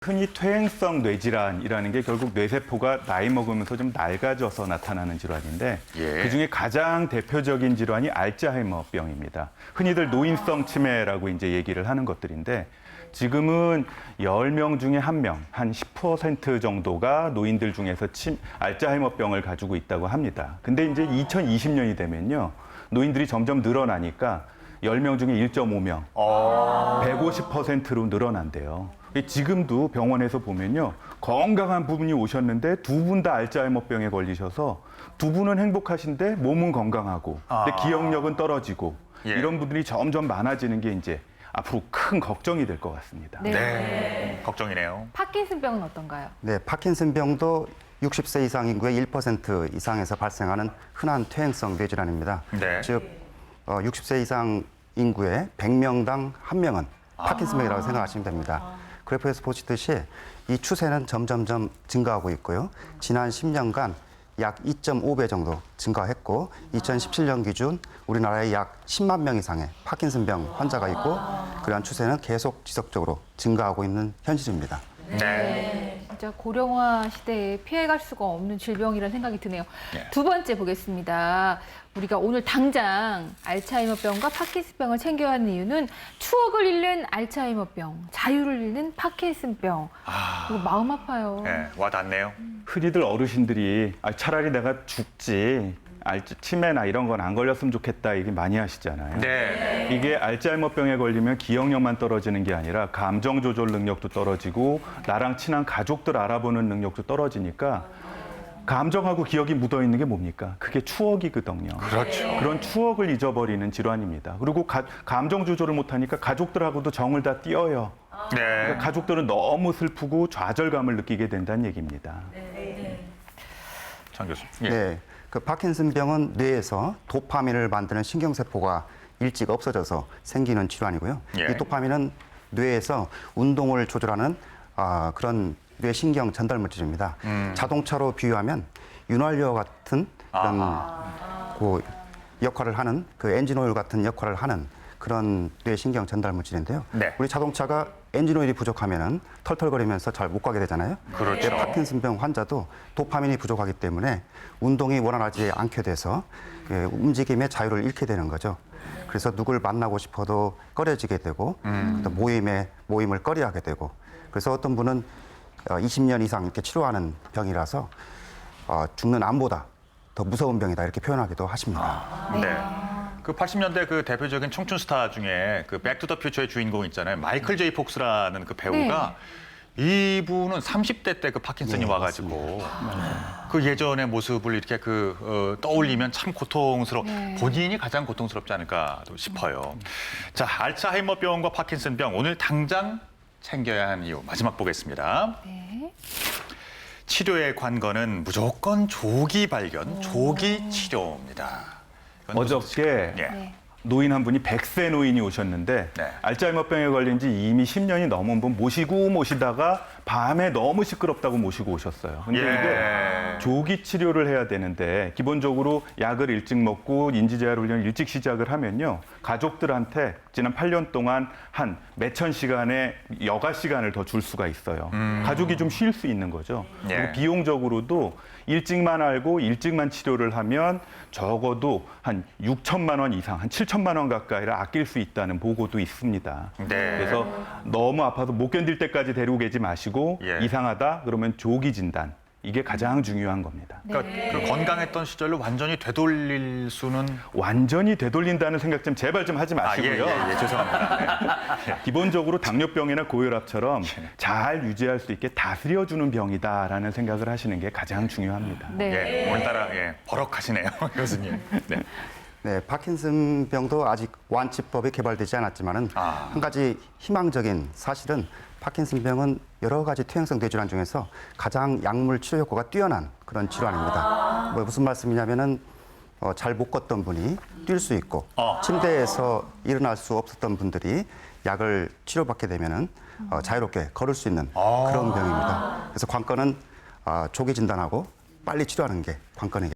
흔히 퇴행성 뇌질환이라는 게 결국 뇌세포가 나이 먹으면서 좀 낡아져서 나타나는 질환인데 예. 그중에 가장 대표적인 질환이 알츠하이머병입니다. 흔히들 노인성 치매라고 이제 얘기를 하는 것들인데 지금은 10명 중에 1명, 한 10% 정도가 노인들 중에서 알츠하이머병을 가지고 있다고 합니다. 근데 이제 2020년이 되면요. 노인들이 점점 늘어나니까 10명 중에 1.5명, 150%로 늘어난대요. 지금도 병원에서 보면요. 건강한 부분이 오셨는데 두 분 다 알츠하이머병에 걸리셔서 두 분은 행복하신데 몸은 건강하고 근데 기억력은 떨어지고 예. 이런 분들이 점점 많아지는 게 이제 앞으로 큰 걱정이 될 것 같습니다. 네. 걱정이네요. 파킨슨병은 어떤가요? 네, 파킨슨병도 60세 이상 인구의 1% 이상에서 발생하는 흔한 퇴행성 뇌질환입니다. 네. 즉, 60세 이상 인구의 100명당 1명은 파킨슨병이라고 생각하시면 됩니다. 그래프에서 보시듯이 이 추세는 점점점 증가하고 있고요. 지난 10년간 약 2.5배 정도 증가했고 2017년 기준 우리나라에 약 10만 명 이상의 파킨슨병 환자가 있고 그러한 추세는 계속 지속적으로 증가하고 있는 현실입니다. 네. 진짜 고령화 시대에 피해갈 수가 없는 질병이라는 생각이 드네요. 네. 두 번째 보겠습니다. 우리가 오늘 당장 알츠하이머병과 파킨슨병을 챙겨야 하는 이유는 추억을 잃는 알츠하이머병, 자유를 잃는 파킨슨병. 이거 마음 아파요. 네. 와닿네요. 흔히들 어르신들이 차라리 내가 죽지 치매나 이런 건 안 걸렸으면 좋겠다 얘기 많이 하시잖아요. 네. 이게 알츠하이머병에 걸리면 기억력만 떨어지는 게 아니라 감정 조절 능력도 떨어지고 나랑 친한 가족들 알아보는 능력도 떨어지니까 감정하고 기억이 묻어 있는 게 뭡니까? 그게 추억이거든요. 그렇죠. 그런 추억을 잊어버리는 질환입니다. 그리고 감정 조절을 못하니까 가족들하고도 정을 다 띄어요. 네. 그러니까 가족들은 너무 슬프고 좌절감을 느끼게 된다는 얘기입니다. 장 교수. 예. 네, 그 파킨슨병은 뇌에서 도파민을 만드는 신경세포가 일찍 없어져서 생기는 질환이고요. 예. 이 도파민은 뇌에서 운동을 조절하는 그런 뇌신경 전달 물질입니다. 자동차로 비유하면 윤활유 같은 그런 그 역할을 하는 그 엔진오일 같은 역할을 하는 그런 뇌신경 전달 물질인데요. 네. 우리 자동차가 엔진오일이 부족하면은 털털거리면서 잘 못 가게 되잖아요. 그렇죠. 파킨슨병 환자도 도파민이 부족하기 때문에 운동이 원활하지 않게 돼서 움직임의 자유를 잃게 되는 거죠. 그래서 누굴 만나고 싶어도 꺼려지게 되고 또 모임을 꺼려하게 되고 그래서 어떤 분은 20년 이상 이렇게 치료하는 병이라서 죽는 암보다 더 무서운 병이다 이렇게 표현하기도 하십니다. 네. 그 80년대 그 대표적인 청춘 스타 중에 그 백투더퓨처의 주인공 있잖아요. 마이클 제이 폭스라는 그 배우가 이분은 30대 때 그 파킨슨이 네, 와가지고 그 예전의 모습을 이렇게 떠올리면 참 본인이 가장 고통스럽지 않을까 싶어요. 자, 알츠하이머병과 파킨슨병 오늘 당장 챙겨야 하는 이유 마지막 보겠습니다. 네. 치료의 관건은 무조건 조기 발견, 조기 치료입니다. 이건 어저께 예. 노인 한 분이 100세 노인이 오셨는데 네. 알츠하이머병에 걸린 지 이미 10년이 넘은 분 모시다가 밤에 너무 시끄럽다고 모시고 오셨어요. 근데 예. 이게 조기 치료를 해야 되는데 기본적으로 약을 일찍 먹고 인지재활 훈련을 일찍 시작을 하면요. 가족들한테 지난 8년 동안 한 몇천 시간의 여가 시간을 더 줄 수가 있어요. 가족이 좀 쉴 수 있는 거죠. 예. 그리고 비용적으로도 일찍만 알고 일찍만 치료를 하면 적어도 한 6천만 원 이상, 한 7천만 원 가까이를 아낄 수 있다는 보고도 있습니다. 네. 그래서 너무 아파서 못 견딜 때까지 데리고 계지 마시고 예. 이상하다 그러면 조기 진단. 이게 가장 중요한 겁니다. 그러니까 그 건강했던 시절로 완전히 되돌릴 수는 완전히 되돌린다는 생각 좀 제발 좀 하지 마시고요. 죄송합니다. 네. 기본적으로 당뇨병이나 고혈압처럼 잘 유지할 수 있게 다스려주는 병이다라는 생각을 하시는 게 가장 중요합니다. 네. 예, 오늘따라 버럭하시네요, 교수님. 네. 네, 파킨슨병도 아직 완치법이 개발되지 않았지만은 한 가지 희망적인 사실은 파킨슨병은 여러 가지 퇴행성 뇌질환 중에서 가장 약물 치료 효과가 뛰어난 그런 질환입니다. 무슨 말씀이냐면은 잘 못 걷던 분이 뛸 수 있고 침대에서 일어날 수 없었던 분들이 약을 치료받게 되면은 자유롭게 걸을 수 있는 그런 병입니다. 그래서 관건은 조기 진단하고 빨리 치료하는 게 관건이겠습니다.